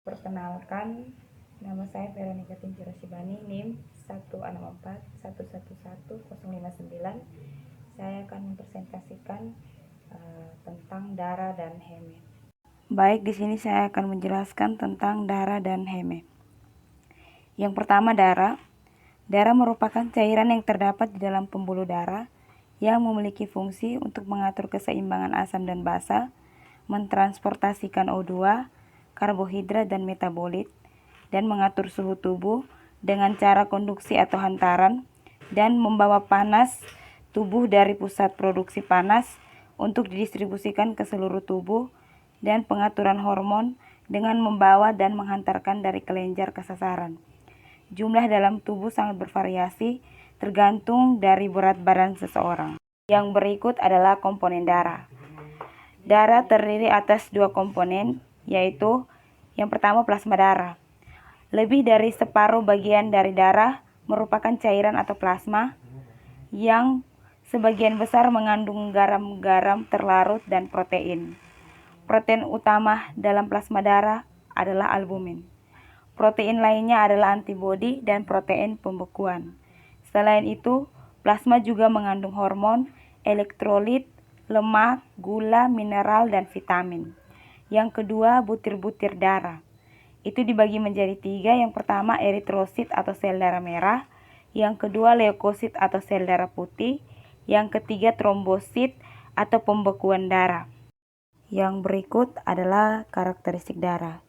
Perkenalkan, nama saya Veronica Tinjurasibani, NIM 164111059. Saya akan mempresentasikan tentang darah dan heme. Baik, di sini saya akan menjelaskan tentang darah dan heme. Yang pertama, darah. Darah merupakan cairan yang terdapat di dalam pembuluh darah yang memiliki fungsi untuk mengatur keseimbangan asam dan basa, mentransportasikan O2, karbohidrat dan metabolit, dan mengatur suhu tubuh dengan cara konduksi atau hantaran, dan membawa panas tubuh dari pusat produksi panas untuk didistribusikan ke seluruh tubuh, dan pengaturan hormon dengan membawa dan menghantarkan dari kelenjar ke sasaran. Jumlah dalam tubuh sangat bervariasi tergantung dari berat badan seseorang. Yang berikut adalah komponen darah. Darah terdiri atas dua komponen, yaitu yang pertama plasma darah. Lebih dari separuh bagian dari darah merupakan cairan atau plasma yang sebagian besar mengandung garam-garam terlarut dan protein. Protein utama dalam plasma darah adalah albumin. Protein lainnya adalah antibodi dan protein pembekuan. Selain itu, plasma juga mengandung hormon, elektrolit, lemak, gula, mineral, dan vitamin. Yang kedua, butir-butir darah. Itu dibagi menjadi tiga. Yang pertama, eritrosit atau sel darah merah. Yang kedua, leukosit atau sel darah putih. Yang ketiga, trombosit atau pembekuan darah. Yang berikut adalah karakteristik darah.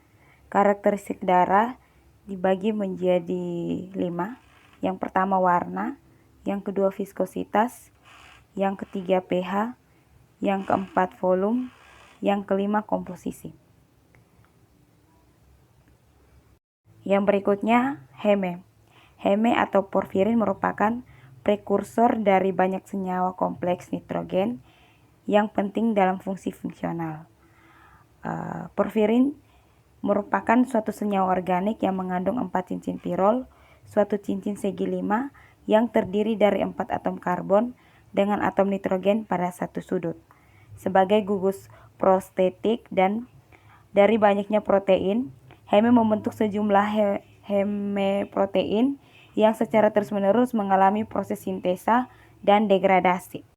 Karakteristik darah dibagi menjadi 5. Yang pertama, warna. Yang kedua, viskositas. Yang ketiga, pH. Yang keempat, volume. Yang kelima, komposisi. Yang berikutnya, heme. Heme atau porfirin merupakan prekursor dari banyak senyawa kompleks nitrogen yang penting dalam fungsi fungsional. Porfirin merupakan suatu senyawa organik yang mengandung 4 cincin pirol, suatu cincin segi 5 yang terdiri dari 4 atom karbon dengan atom nitrogen pada satu sudut. Sebagai gugus prostetik dan dari banyaknya protein, heme membentuk sejumlah heme protein yang secara terus-menerus mengalami proses sintesa dan degradasi.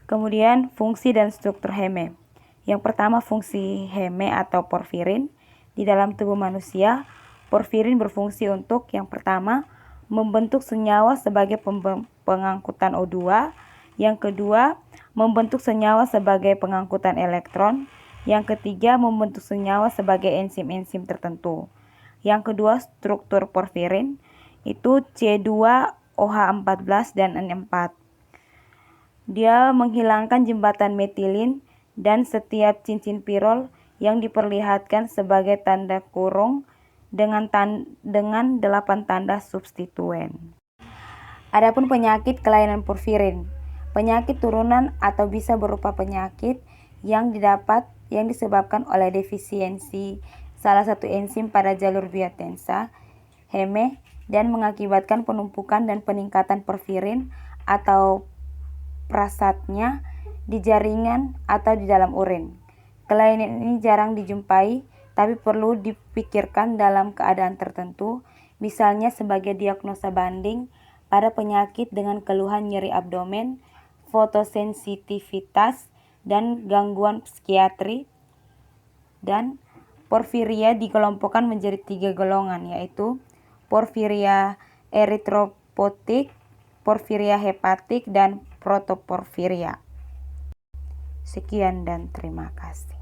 Kemudian, fungsi dan struktur heme. Yang pertama, fungsi heme atau porfirin. Di dalam tubuh manusia, porfirin berfungsi untuk yang pertama, membentuk senyawa sebagai pengangkutan O2. Yang kedua, membentuk senyawa sebagai pengangkutan elektron. Yang ketiga, membentuk senyawa sebagai enzim-enzim tertentu. Yang kedua, struktur porfirin itu C2OH14 dan N4. Dia menghilangkan jembatan metilin dan setiap cincin pirol yang diperlihatkan sebagai tanda kurung dengan 8 tanda substituen. Adapun penyakit kelainan porfirin, penyakit turunan atau bisa berupa penyakit yang disebabkan oleh defisiensi salah satu enzim pada jalur biotensa, heme, dan mengakibatkan penumpukan dan peningkatan porfirin atau prasatnya di jaringan atau di dalam urin. Kelainan ini jarang dijumpai, tapi perlu dipikirkan dalam keadaan tertentu, misalnya sebagai diagnosa banding pada penyakit dengan keluhan nyeri abdomen, fotosensitivitas, dan gangguan psikiatri. Dan porfiria dikelompokkan menjadi 3 golongan, yaitu porfiria eritropotik, porfiria hepatik, dan protoporfiria. Sekian dan terima kasih.